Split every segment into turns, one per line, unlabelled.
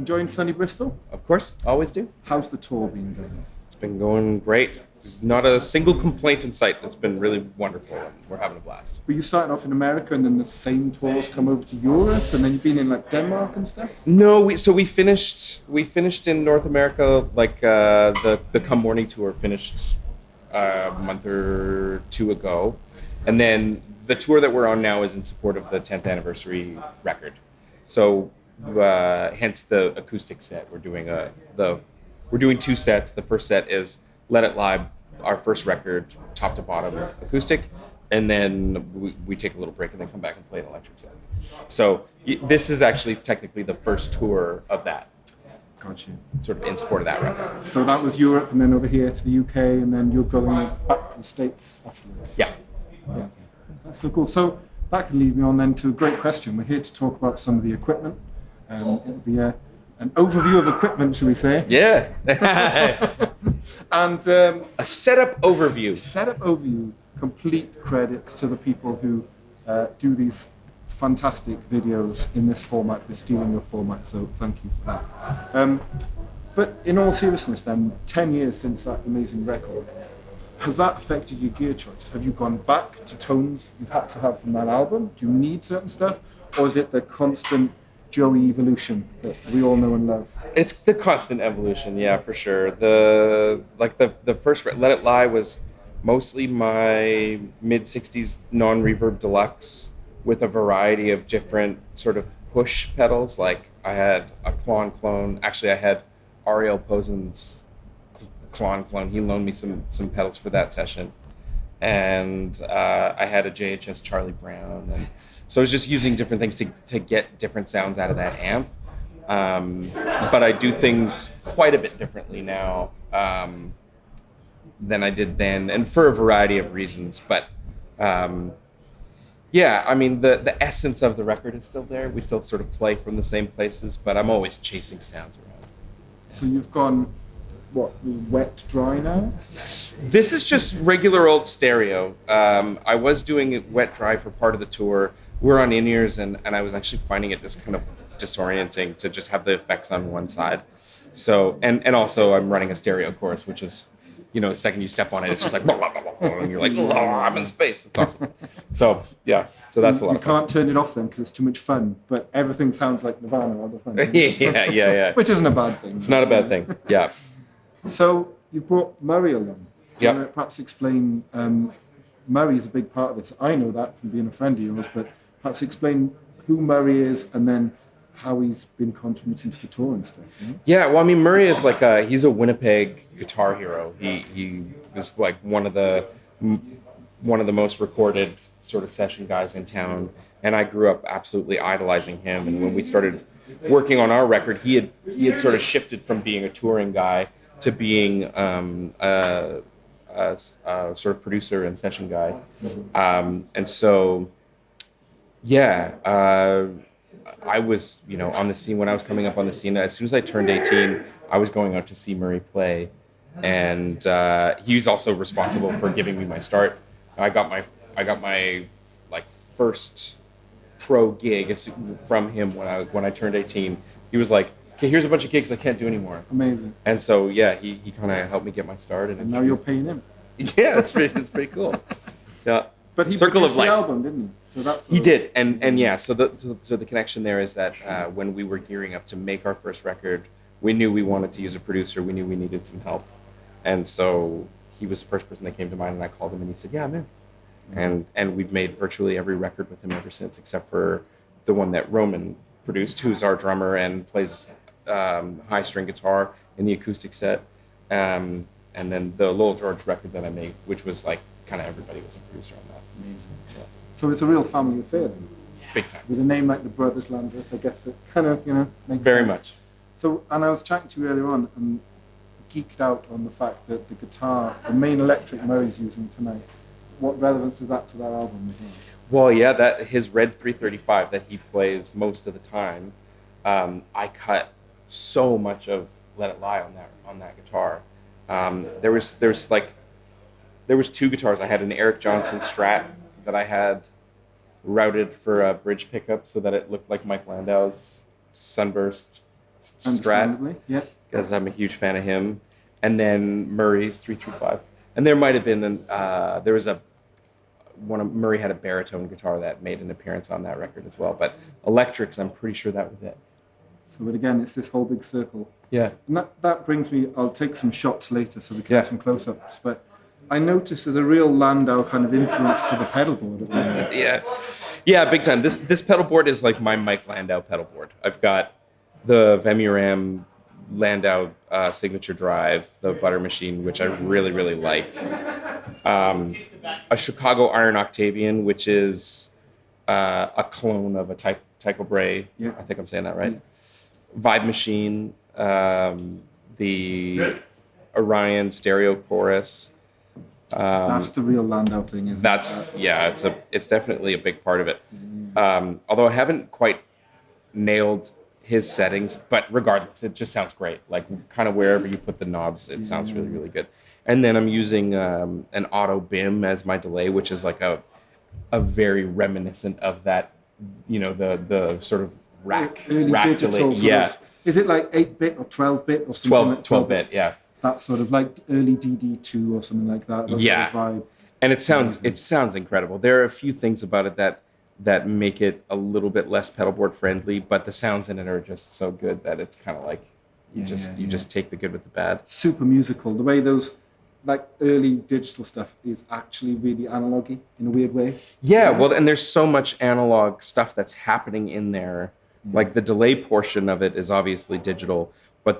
Enjoying sunny Bristol?
Of course, always do.
How's the tour been going?
It's been going great. There's not a single complaint in sight. It's been really wonderful, and we're having a blast.
Were you starting off in America and then the same tours come over to Europe and then you've been in like Denmark and stuff?
No, we finished in North America, like the Come Morning tour finished a month or two ago, and then the tour that we're on now is in support of the 10th anniversary record. So hence the acoustic set. We're doing two sets. The first set is Let It Lie, our first record, top to bottom acoustic, and then we take a little break and then come back and play an electric set. So this is actually technically the first tour of that.
Gotcha.
Sort of in support of that record.
So that was Europe and then over here to the UK and then you're going back to the States afterwards?
Yeah.
Yeah. That's so cool. So that can lead me on then to a great question. We're here to talk about some of the equipment. It'll be an overview of equipment, shall we say?
Yeah.
And
a setup overview.
Setup overview. Complete credit to the people who do these fantastic videos in this format. We're stealing your format, so thank you for that. But in all seriousness then, 10 years since that amazing record, has that affected your gear choice? Have you gone back to tones you've had to have from that album? Do you need certain stuff? Or is it the constant Joey evolution that we all know and love?
It's the constant evolution, yeah, for sure. The first Let It Lie was mostly my mid-60s non-reverb deluxe with a variety of different sort of push pedals. Like I had a Klon clone. Actually, I had Ariel Posen's Klon clone. He loaned me some pedals for that session. And I had a JHS Charlie Brown. And so I was just using different things to get different sounds out of that amp. But I do things quite a bit differently now than I did then, and for a variety of reasons. But yeah, I mean, the essence of the record is still there. We still sort of play from the same places, but I'm always chasing sounds around.
So you've gone, what, wet, dry now?
This is just regular old stereo. I was doing it wet, dry for part of the tour. We're on in-ears, and I was actually finding it just kind of disorienting to just have the effects on one side. So, and also I'm running a stereo chorus, which is, the second you step on it, it's just like, blah, blah, blah, blah, and you're like, oh, I'm in space. It's awesome. So, yeah, so that's a lot of fun.
You can't turn it off then because it's too much fun, but everything sounds like Nirvana all the fun.
Yeah.
Which isn't a bad thing.
It's not a bad thing, yeah.
So you brought Murray along.
Yeah.
Can you perhaps explain, Murray is a big part of this. I know that from being a friend of yours, but perhaps explain who Murray is and then how he's been contributing to the tour and stuff.
Yeah, well, I mean, Murray is he's a Winnipeg guitar hero. He was like one of the most recorded sort of session guys in town, and I grew up absolutely idolizing him. And when we started working on our record, he had sort of shifted from being a touring guy to being a sort of producer and session guy. And so, yeah. I was, on the scene when I was coming up on the scene. As soon as I turned 18, I was going out to see Murray play, and he was also responsible for giving me my start. I got my first pro gig from him when I turned 18. He was like, "Okay, here's a bunch of gigs I can't do anymore."
Amazing.
And so yeah, he kind of helped me get my start.
And now you're paying him.
Yeah, it's pretty cool. Yeah.
But he
Circle of
produced
Life.
the album, didn't he? So that's
he did, and yeah. So the connection there is that when we were gearing up to make our first record, we knew we wanted to use a producer. We knew we needed some help, and so he was the first person that came to mind. And I called him, and he said, "Yeah, I'm in." Mm-hmm. And we've made virtually every record with him ever since, except for the one that Roman produced, who's our drummer and plays high string guitar in the acoustic set, and then the Lowell George record that I made, which was like kind of everybody was a producer on that.
Amazing. Yeah. So it's a real family affair then.
Big time.
With a name like the Brothers Landreth, I guess it kind of, makes
very
sense.
Much.
So, and I was chatting to you earlier on and geeked out on the fact that the guitar, the main electric Murray's using tonight, what relevance is that to that album as well?
Well, yeah, that his Red 335 that he plays most of the time, I cut so much of Let It Lie on that guitar. There was two guitars. I had an Eric Johnson Strat that I had routed for a bridge pickup so that it looked like Mike Landau's Sunburst Strat,
Understandably, yeah.
because I'm a huge fan of him. And then Murray's 335. And there might have been there was Murray had a baritone guitar that made an appearance on that record as well. But electrics, I'm pretty sure that was it.
So but again, it's this whole big circle.
Yeah.
And that brings me, I'll take some shots later so we can have some close-ups. But I noticed there's a real Landau kind of influence to the pedal board at the moment.
Yeah, big time. This pedal board is like my Mike Landau pedal board. I've got the Vemiram Landau signature drive, the butter machine, which I really, really like. A Chicago Iron Octavian, which is a clone of a Tycho Brahe.
Yeah.
I think I'm saying that right. Yeah. Vibe machine, the Orion stereo chorus.
That's the real Landau thing, isn't
it? It's definitely a big part of it. Although I haven't quite nailed his settings, but regardless, it just sounds great. Like kind of wherever you put the knobs, it sounds really, really good. And then I'm using an auto BIM as my delay, which is like a very reminiscent of that, the sort of rack
digital
delay.
Is it like 8-bit or 12-bit or something?
12-bit, yeah.
That sort of like early DD2 or something like that. Sort of vibe.
And it sounds incredible. There are a few things about it that make it a little bit less pedalboard friendly, but the sounds in it are just so good that it's kind of like you just take the good with the bad.
Super musical. The way those like early digital stuff is actually really analog-y in a weird way.
Yeah, well, and there's so much analog stuff that's happening in there. Like the delay portion of it is obviously digital, but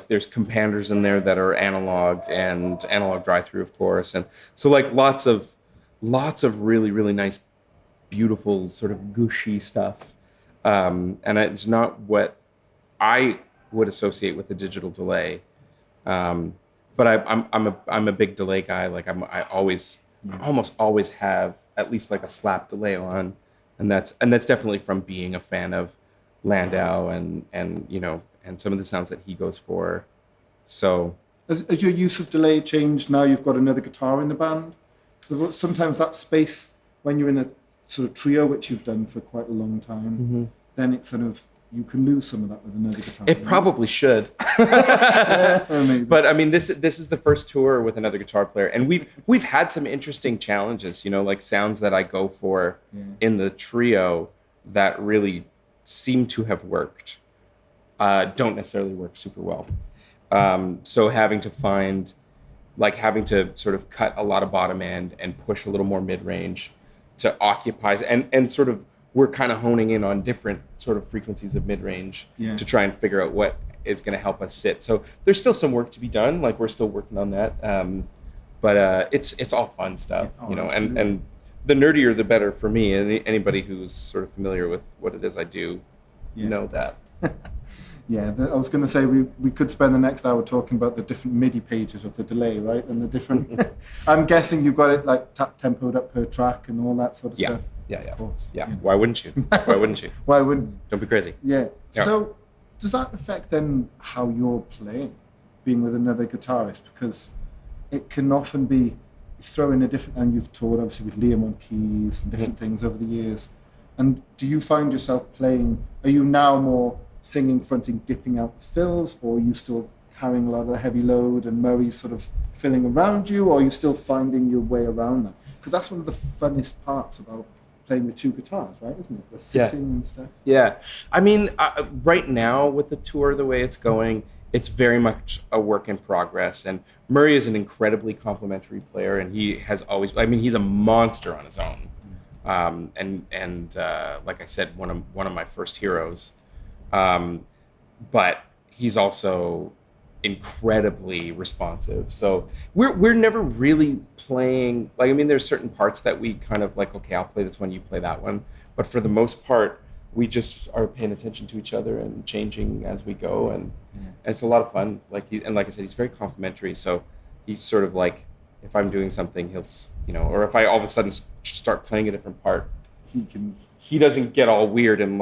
there's companders in there that are analog and analog drive-through, of course, and so like lots of really, really nice, beautiful sort of gushy stuff, and it's not what I would associate with a digital delay. But I'm a big delay guy. Like I almost always have at least like a slap delay on, and that's definitely from being a fan of Landau and some of the sounds that he goes for. So
has your use of delay changed now you've got another guitar in the band? So sometimes that space when you're in a sort of trio, which you've done for quite a long time, then it's sort of you can lose some of that with another guitar.
It probably should. But I mean, this is the first tour with another guitar player, and we've had some interesting challenges. Like sounds that I go for in the trio that really seem to have worked. Don't necessarily work super well. So having to sort of cut a lot of bottom end and push a little more mid range to occupy and sort of. We're kind of honing in on different sort of frequencies of mid-range to try and figure out what is going to help us sit. So there's still some work to be done. Like we're still working on that. But it's all fun stuff, and the nerdier the better for me. And anybody who's sort of familiar with what it is I do, know that.
I was going to say we could spend the next hour talking about the different MIDI pages of the delay, right? And the different. I'm guessing you've got it like tempoed up per track and all that sort of stuff.
Yeah. Of course. Yeah. Why wouldn't you? Why wouldn't you?
Why wouldn't?
Don't be crazy.
Yeah. So does that affect then how you're playing, being with another guitarist? Because it can often be throw in a different, and you've toured obviously with Liam on keys and different things over the years. And do you find yourself playing? Are you now more singing, fronting, dipping out the fills, or are you still carrying a lot of the heavy load and Murray's sort of filling around you, or are you still finding your way around that? Because that's one of the funnest parts about playing with two guitars, right? Isn't it? The sitting and stuff.
Yeah. I mean, right now with the tour, the way it's going, it's very much a work in progress. And Murray is an incredibly complimentary player, and he has always, he's a monster on his own. And like I said, one of my first heroes. But he's also incredibly responsive. So we're never really playing, there's certain parts that we kind of like, okay, I'll play this one, you play that one. But for the most part, we just are paying attention to each other and changing as we go. And it's a lot of fun. Like I said, he's very complimentary. So he's sort of like, if I'm doing something, he'll, or if I all of a sudden start playing a different part, he doesn't get all weird and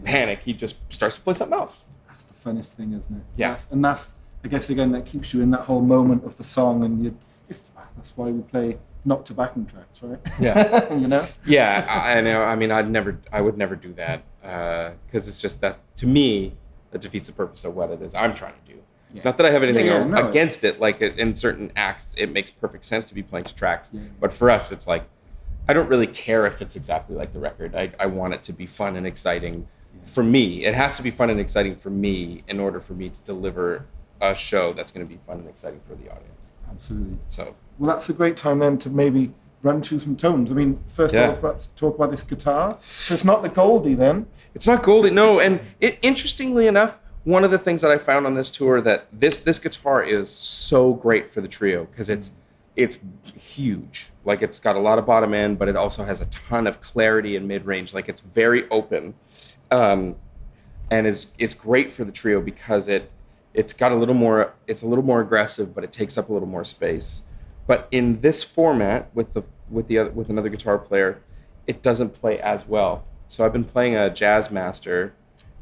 panic. He just starts to play something else.
That's the funnest thing, isn't it?
Yeah.
That's I guess again that keeps you in that whole moment of the song, and that's why we play not to backing tracks, right?
Yeah. Yeah, I know. I would never do that because it's just that to me, that defeats the purpose of what it is I'm trying to do.
Yeah.
Not that I have anything
No,
against it. Like in certain acts, it makes perfect sense to be playing to tracks.
Yeah.
But for us, it's like, I don't really care if it's exactly like the record. I want it to be fun and exciting for me. It has to be fun and exciting for me in order for me to deliver a show that's going to be fun and exciting for the audience.
Absolutely.
So,
well, that's a great time then to maybe run through some tones. I mean, first of all, perhaps talk about this guitar. So it's not the Goldie then.
It's not Goldie, no. And interestingly enough, one of the things that I found on this tour that this guitar is so great for the trio because it's huge. Like it's got a lot of bottom end, but it also has a ton of clarity and mid range. Like it's very open, and it's great for the trio because it's got a little more. It's a little more aggressive, but it takes up a little more space. But in this format with another guitar player, it doesn't play as well. So I've been playing a Jazz Master,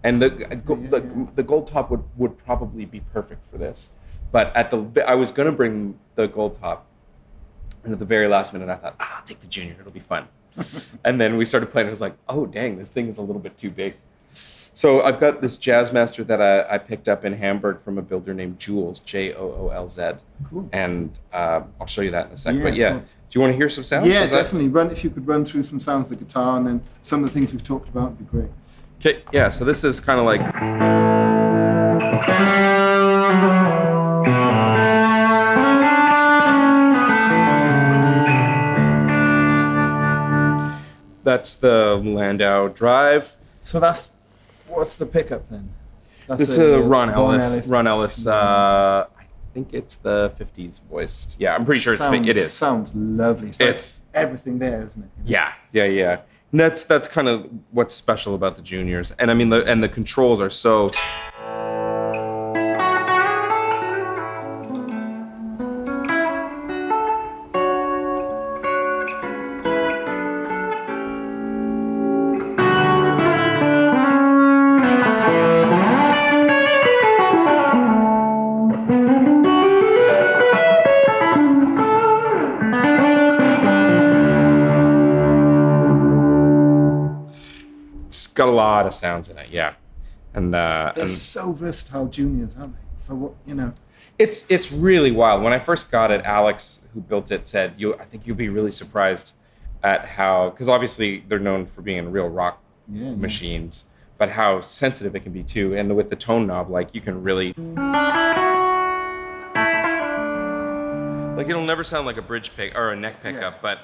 and the gold top would probably be perfect for this. But I was gonna bring the gold top, and at the very last minute I thought, I'll take the junior, it'll be fun. And then we started playing, and I was like, oh dang, this thing is a little bit too big. So I've got this Jazz Master that I picked up in Hamburg from a builder named Jules, Joolz.
Cool.
And I'll show you that in a second.
Yeah,
but yeah,
cool.
do you want to hear some sounds?
Yeah, definitely. If you could run through some sounds of the guitar and then some of the things we've talked about would be great.
Okay, yeah, so this is kind of like... That's the Landau Drive.
So what's the pickup then?
This is a Ron Ellis. Ron Ellis. I think it's the 50s voiced. Yeah, I'm pretty sure it is.
Sounds lovely. It's everything there, isn't it?
Yeah. And that's kind of what's special about the juniors. And I mean, the controls are so... got a lot of sounds in it, yeah. And
they're so versatile juniors, aren't they? For what,
It's really wild. When I first got it, Alex, who built it, said, I think you'll be really surprised at how, because obviously they're known for being real rock machines, but how sensitive it can be too. And with the tone knob, like you can really, like it'll never sound like a bridge pick or a neck pickup, but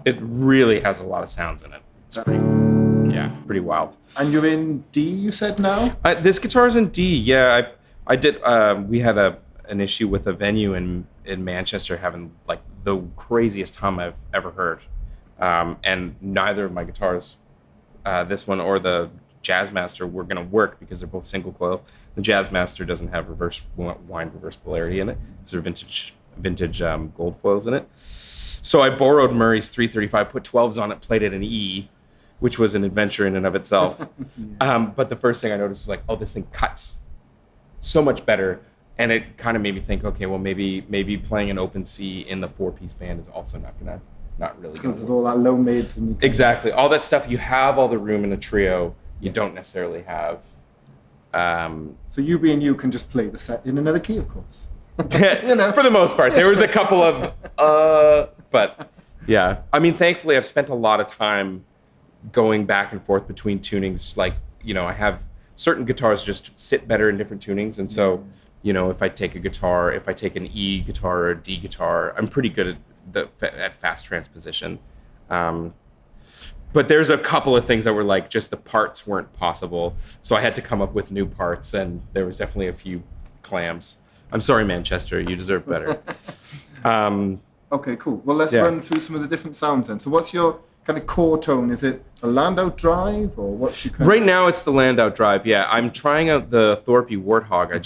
it really has a lot of sounds in it. It's pretty wild.
And you're in D, you said now?
This guitar's in D, yeah. I did. We had an issue with a venue in Manchester having like the craziest hum I've ever heard, and neither of my guitars, this one or the Jazz Master, were going to work because they're both single coil. The Jazz Master doesn't have wind reverse polarity in it. These are vintage gold foils in it. So I borrowed Murray's 335, put 12s on it, played it in E, which was an adventure in and of itself. But the first thing I noticed was like, oh, this thing cuts so much better. And it kind of made me think, okay, well, maybe playing an open C in the 4-piece band is also not really good.
Because there's all that low mids.
Exactly. All that stuff, you have all the room in a trio, you don't necessarily have.
So you being you can just play the set in another key, of course.
For the most part. There was a couple of, but yeah. I mean, thankfully, I've spent a lot of time going back and forth between tunings. Like, I have certain guitars just sit better in different tunings. And so, if I take an E guitar or a D guitar, I'm pretty good at fast transposition. But there's a couple of things that were like, just the parts weren't possible. So I had to come up with new parts, and there was definitely a few clams. I'm sorry, Manchester, you deserve better.
Okay, cool. Well, let's run through some of the different sounds then. So what's your kind of core tone? Is it a Landau Drive, or what's your kind
Right now it's the Landau Drive, yeah. I'm trying out the Thorpe Warthog. I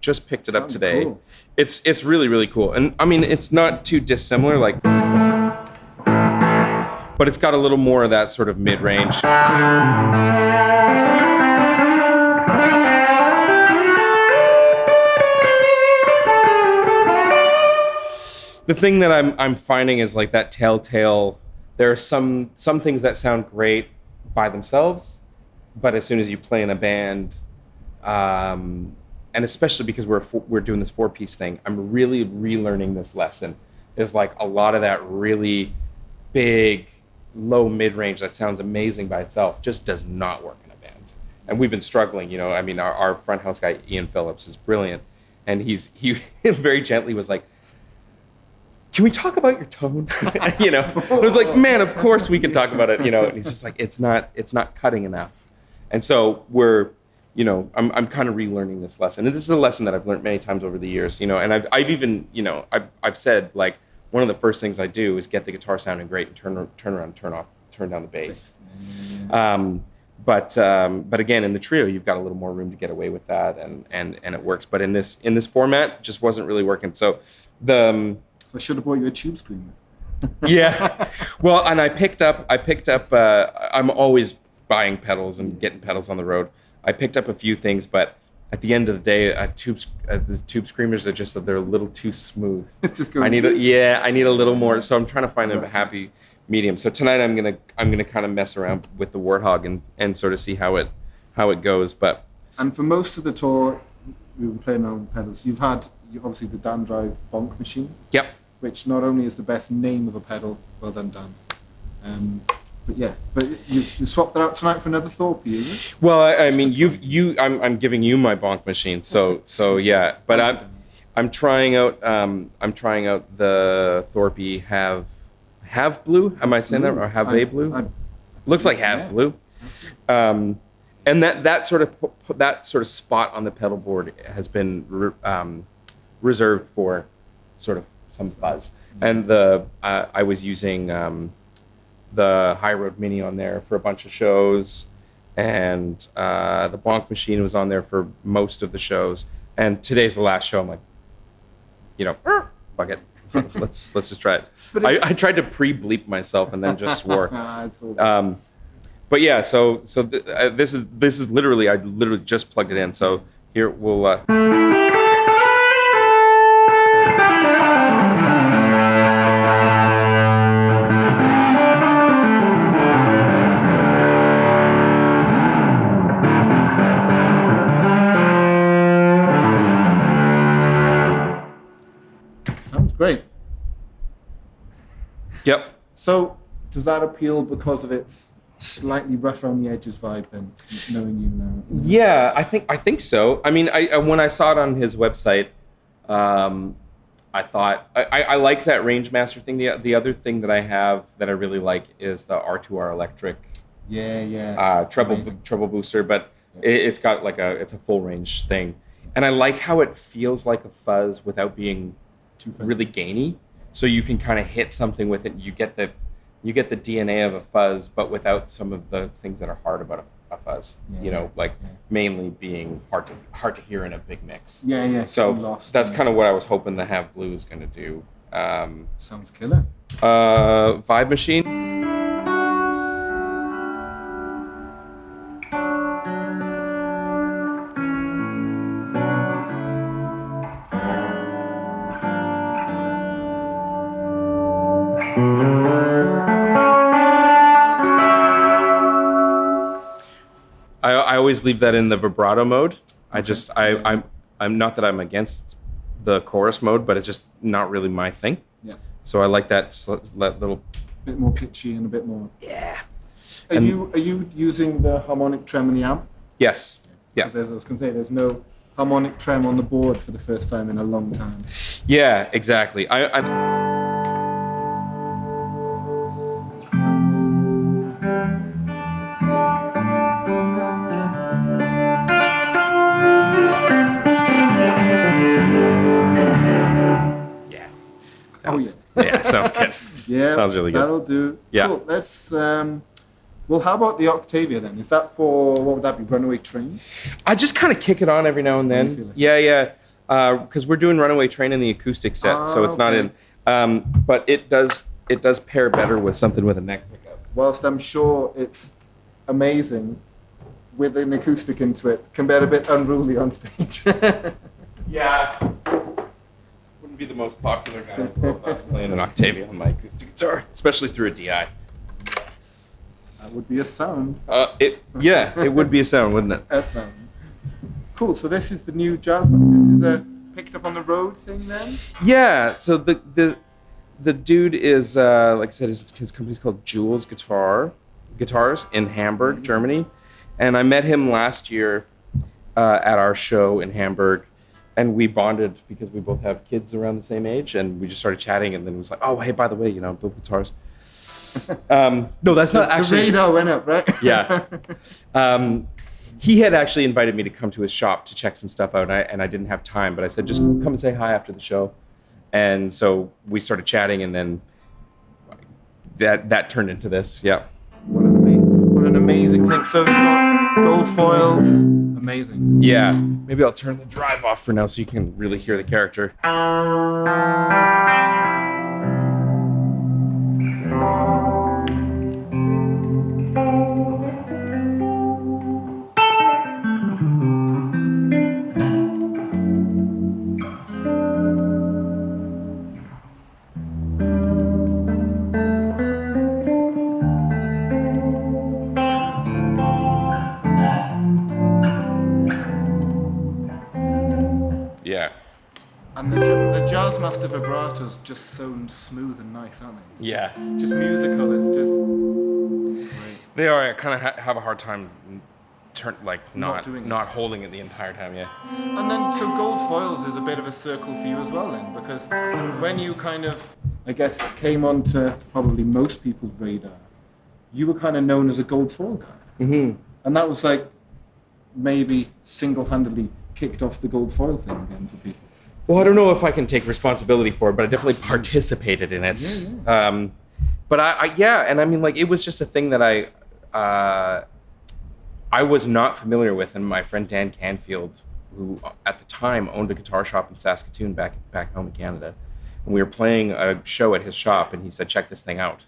just picked it up today.
Cool.
It's really, really cool. And I mean, it's not too dissimilar, like... but it's got a little more of that sort of mid-range. The thing that I'm finding is like that telltale. There are some things that sound great by themselves, but as soon as you play in a band, and especially because we're doing this 4-piece thing, I'm really relearning this lesson. Is like a lot of that really big, low mid-range that sounds amazing by itself just does not work in a band. And we've been struggling, you know. I mean, our front house guy Ian Phillips is brilliant, and he very gently was like, "Can we talk about your tone?" You know, I was like, "Man, of course we can talk about it." You know, and he's just like, "It's not cutting enough," and so we're, you know, I'm kind of relearning this lesson, and this is a lesson that I've learned many times over the years. You know, and I've even, you know, I've said like one of the first things I do is get the guitar sounding great and turn around, turn down the bass. But again, in the trio, you've got a little more room to get away with that, and it works. But in this format, it just wasn't really working. So the
I should have bought you a tube screamer.
Yeah, well, and I picked up. I'm always buying pedals and getting pedals on the road. I picked up a few things, but at the end of the day, the tube screamers are they're a little too smooth.
It's just
I need a little more. So I'm trying to find a happy medium. So tonight I'm gonna kind of mess around with the Warthog and sort of see how it goes. But
and for most of the tour, we've been playing on pedals. You've had obviously the Dan Drive Bonk machine.
Yep.
Which not only is the best name of a pedal, well done, Dan. But you swapped that out tonight for another Thorpe, is it?
Well, I mean, I'm giving you my Bonk machine, so yeah. But I'm trying out the Thorpe have blue. Am I saying that, or have a blue? Looks like have blue. And that sort of spot on the pedal board has been reserved for sort of some fuzz. And I was using the High Road Mini on there for a bunch of shows, and the Bonk machine was on there for most of the shows. And today's the last show. I'm like, you know, fuck it, let's just try it. I tried to pre-bleep myself and then just swore. But yeah, so this is literally, I literally just plugged it in. So here we'll.
Great.
Yep.
So does that appeal because of its slightly rough around the edges vibe then, knowing you now?
Yeah, I think so. I mean, I when I saw it on his website, I thought I like that Rangemaster thing. The other thing that I have that I really like is the R2R electric. Treble booster, but it's got like it's a full range thing, and I like how it feels like a fuzz without being really gainy, so you can kind of hit something with it. You get the DNA of a fuzz, but without some of the things that are hard about a fuzz. You know, like mainly being hard to hear in a big mix. So that's kind of what I was hoping the Have Blue is going to do.
Sounds killer.
Vibe Machine. I always leave that in the vibrato mode. I'm not that I'm against the chorus mode, but it's just not really my thing.
Yeah.
So I like that little
bit more pitchy and a bit more.
Yeah.
Are you using the harmonic trem in the amp?
Yes. Yeah.
I was going to say there's no harmonic trem on the board for the first time in a long time.
Yeah, exactly. Yeah, sounds good.
Yeah,
sounds really good.
That'll do.
Yeah.
Cool. Let's. Well, how about the Octavia then? Is that for what would that be? Runaway Train?
I just kind of kick it on every now and then. Yeah. Because we're doing Runaway Train in the acoustic set, so it's not in. But it does pair better with something with a neck pickup.
whilst I'm sure it's amazing with an acoustic into it, can get a bit unruly on stage.
Yeah. Wouldn't be the most popular guy in the world if I was playing an Octavia on my acoustic guitar, especially through a DI.
That would be a sound.
It would be a sound, wouldn't it?
A sound. Cool. So this is the new jazz. This is a picked up on the road thing then.
Yeah. So the dude is like I said, his company's called Jules Guitars in Hamburg, Germany, and I met him last year at our show in Hamburg, and we bonded because we both have kids around the same age, and we just started chatting, and then it was like, oh hey, by the way, you know, build guitars. No, that's not actually.
The radar went up, right?
Yeah. He had actually invited me to come to his shop to check some stuff out, and I didn't have time, but I said, just come and say hi after the show. And so we started chatting, and then that turned into this. Yeah.
What an amazing thing. So you've got gold foils. Amazing.
Yeah. Maybe I'll turn the drive off for now so you can really hear the character. Yeah.
And the Jazz Master vibratos just sound smooth and nice, aren't they? It's just musical. It's just great.
They are. I kind of have a hard time not holding it the entire time. Yeah.
And then so gold foils is a bit of a circle for you as well then, because when you kind of, I guess, came onto probably most people's radar, you were kind of known as a gold foil guy.
Mm-hmm.
And that was like maybe single-handedly kicked off the gold foil thing again for people.
Well, I don't know if I can take responsibility for it, but I definitely participated in it.
Yeah.
But and I mean, like, it was just a thing that I was not familiar with, and my friend Dan Canfield, who at the time owned a guitar shop in Saskatoon back home in Canada, and we were playing a show at his shop, and he said, check this thing out.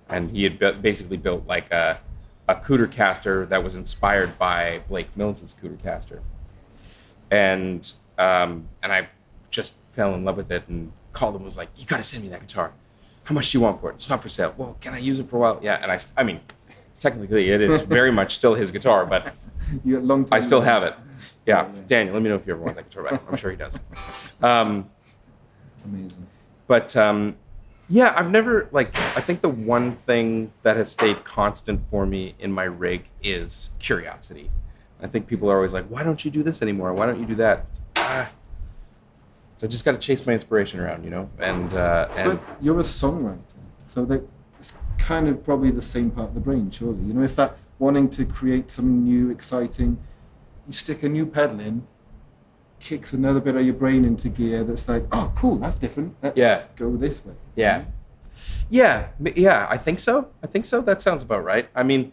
And he had basically built like a Cootercaster that was inspired by Blake Mills's Cootercaster. And I just fell in love with it and called him and was like, you gotta send me that guitar. How much do you want for it? It's not for sale. Well, can I use it for a while? Yeah, and I mean, technically it is very much still his guitar, but I still have it. Yeah. Daniel, let me know if you ever want that guitar back. I'm sure he does.
Amazing.
But yeah, I've never, like, I think the one thing that has stayed constant for me in my rig is curiosity. I think people are always like, why don't you do this anymore? Why don't you do that? So I just got to chase my inspiration around, you know? And
But you're a songwriter, so it's kind of probably the same part of the brain, surely. You know, it's that wanting to create something new, exciting. You stick a new pedal in, kicks another bit of your brain into gear that's like, oh, cool, that's different. Let's go this way.
Yeah. Yeah, I think so. That sounds about right. I mean,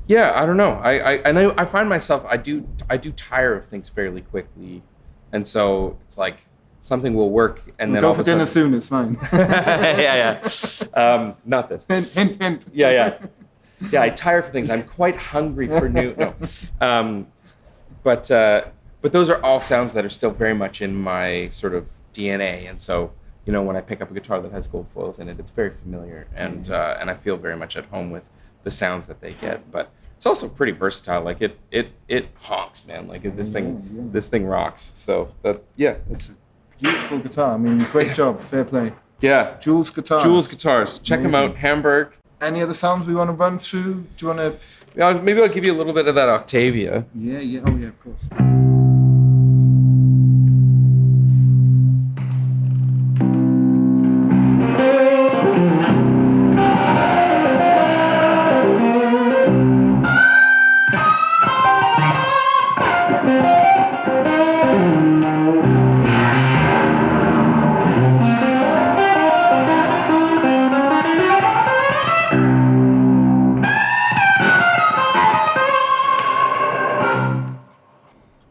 yeah, I don't know. I find myself, I do tire of things fairly quickly, and so it's like something will work, and then
go
all
for
of a
dinner
sudden,
soon. It's fine.
yeah. Not this.
Hint.
Yeah. I tire for things. I'm quite hungry for new. No, but those are all sounds that are still very much in my sort of DNA, and so, you know, when I pick up a guitar that has gold foils in it, it's very familiar, and I feel very much at home with the sounds that they get. But it's also pretty versatile. Like it honks, man. Like this thing rocks. So it's a
beautiful guitar. I mean, great job. Fair play.
Yeah.
Jules Guitars.
Check them out. Hamburg.
Any other sounds we want to run through? Do you want to?
Yeah, maybe I'll give you a little bit of that Octavia.
Yeah. Oh yeah, of course.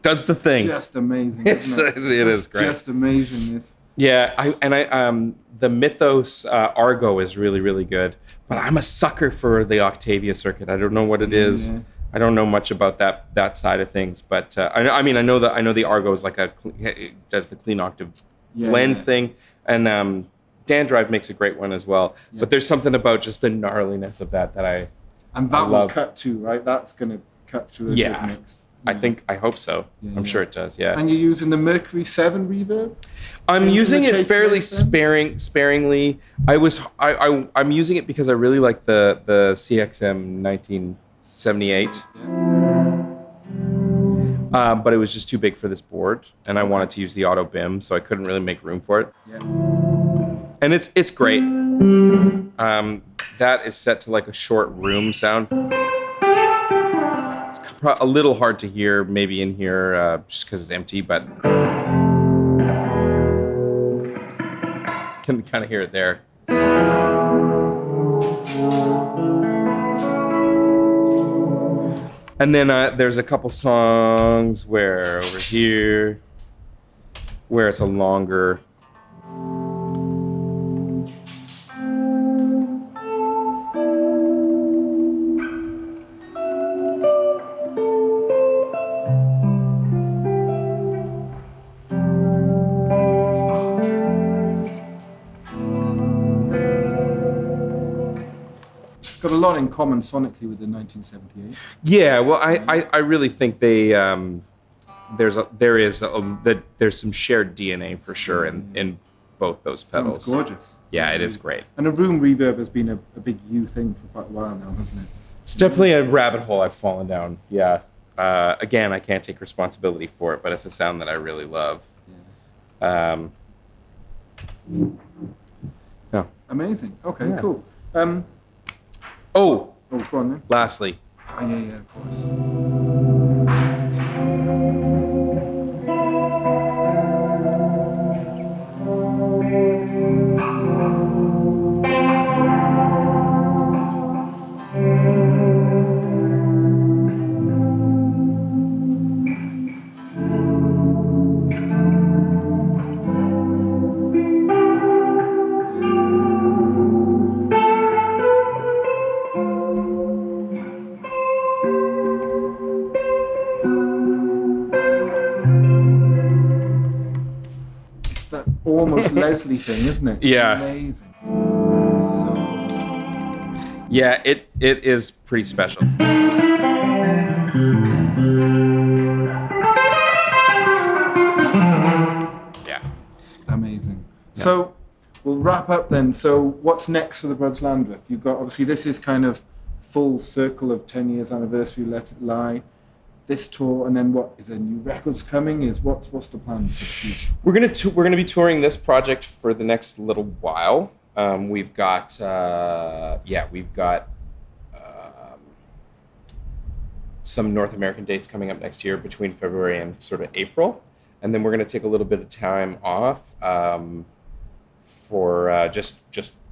Does the thing.
Just amazing.
It is great.
Just amazing.
Yeah, the Mythos Argo is really, really good, but I'm a sucker for the Octavia circuit. I don't know what it is.
Yeah.
I don't know much about that side of things, but I know the Argo is like it does the clean octave blend thing, and Dan Drive makes a great one as well.
Yeah.
But there's something about just the gnarliness of that I
will
love.
cut too, right? That's going to cut through a good mix.
I hope so. I'm sure it does. Yeah.
And you're using the Mercury 7 reverb?
I'm using it fairly sparingly. I'm using it because I really like the CXM 1978. But it was just too big for this board, and I wanted to use the auto BIM, so I couldn't really make room for it.
Yeah.
And it's great. That is set to like a short room sound. It's a little hard to hear maybe in here just because it's empty, but can kind of hear it there. And then there's a couple songs where over here, where it's a longer.
Got a lot in common sonically with the 1978.
Yeah, well, I really think there's some shared DNA for sure in both those pedals.
Sounds gorgeous.
Yeah, it is great.
And a room reverb has been a big you thing for quite a while now, hasn't it?
It's definitely a rabbit hole I've fallen down. Yeah. Again, I can't take responsibility for it, but it's a sound that I really love.
Yeah.
Yeah.
Amazing. Okay,
Yeah.
cool.
Oh,
go on then.
lastly.
Oh, yeah, of course. Almost Leslie thing, isn't it?
Yeah.
Amazing.
Yeah, it is pretty special. Yeah.
Amazing.
Yeah.
So we'll wrap up then. So what's next for the Bros Landreth? You've got, obviously, this is kind of full circle of 10 years anniversary, Let It Lie. This tour, and then what is there new records coming? What's the plan for the future?
We're gonna be touring this project for the next little while. We've got some North American dates coming up next year between February and sort of April, and then we're gonna take a little bit of time off for just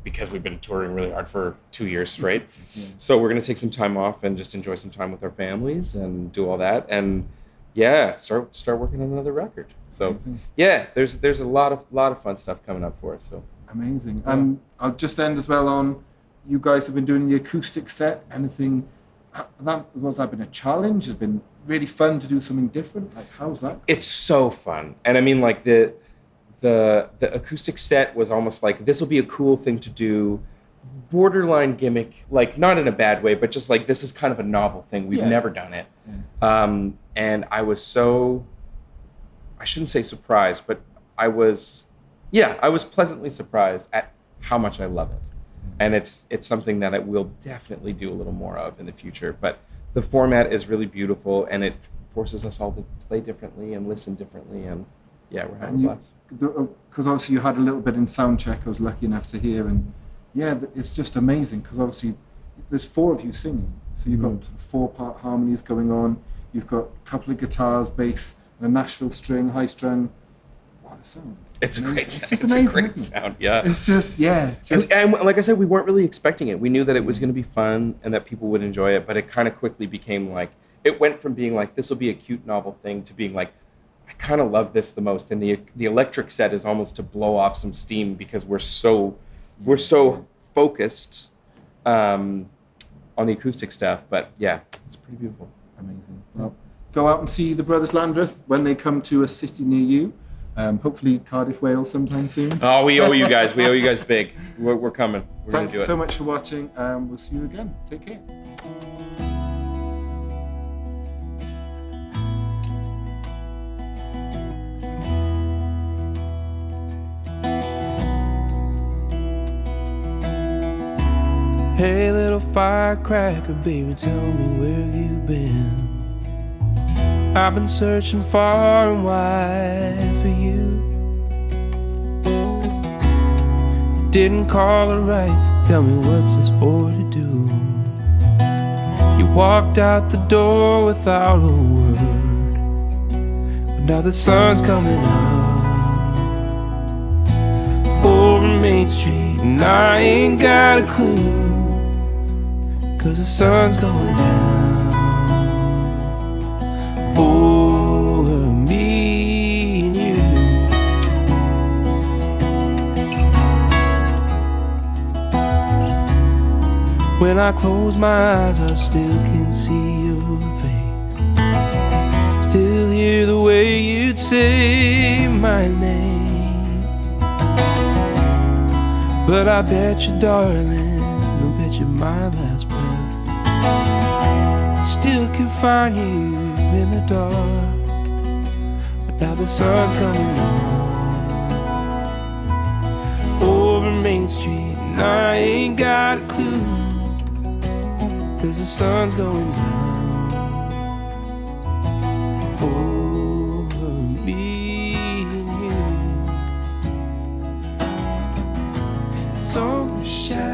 because we've been touring really hard for 2 years straight.
Yeah.
So we're going to take some time off and just enjoy some time with our families and do all that. And start working on another record. So
Amazing.
Yeah, there's a lot of fun stuff coming up for us. So
amazing.
Yeah.
And I'll just end as well on, you guys have been doing the acoustic set. Anything, has that been a challenge? Has it been really fun to do something different? Like, how's that?
it's so fun. And I mean, like the acoustic set was almost like, this will be a cool thing to do, borderline gimmick, like not in a bad way, but just like, this is kind of a novel thing. We've never done it. Yeah. And I was I shouldn't say surprised, but I was pleasantly surprised at how much I love it. And it's something that I will definitely do a little more of in the future. But the format is really beautiful, and it forces us all to play differently and listen differently. And yeah, we're having a blast.
Because obviously you had a little bit in soundcheck, I was lucky enough to hear, and yeah, it's just amazing, because obviously there's 4 of you singing, so you've got 4-part harmonies going on, you've got a couple of guitars, bass, and a Nashville string, high strung. What a sound.
It's a great sound.
Just
It's
amazing,
a great
isn't it?
sound, yeah.
It's just,
And like I said, we weren't really expecting it. We knew that it was going to be fun and that people would enjoy it, but it kind of quickly became like, it went from being like, this will be a cute novel thing, to being like, I kind of love this the most. And the electric set is almost to blow off some steam because we're so focused on the acoustic stuff. But yeah, it's pretty beautiful.
Amazing. Well, go out and see the Brothers Landreth when they come to a city near you. Hopefully Cardiff, Wales sometime soon.
Oh, we owe you guys. We owe you guys big. We're coming. We're
Thank
gonna do
you
it.
so much for watching. We'll see you again. Take care.
Hey little firecracker, baby, tell me where have you been? I've been searching far and wide for you. Didn't call it right, tell me what's this boy to do? You walked out the door without a word, but now the sun's coming out over Main Street, and I ain't got a clue, 'cause the sun's going down over me and you. When I close my eyes, I still can see your face, still hear the way you'd say my name. But I bet you, darling, I bet you my last breath still can find you in the dark. But now the sun's coming on over Main Street, and I ain't got a clue, 'cause the sun's going down over me and you. It's almost shadow.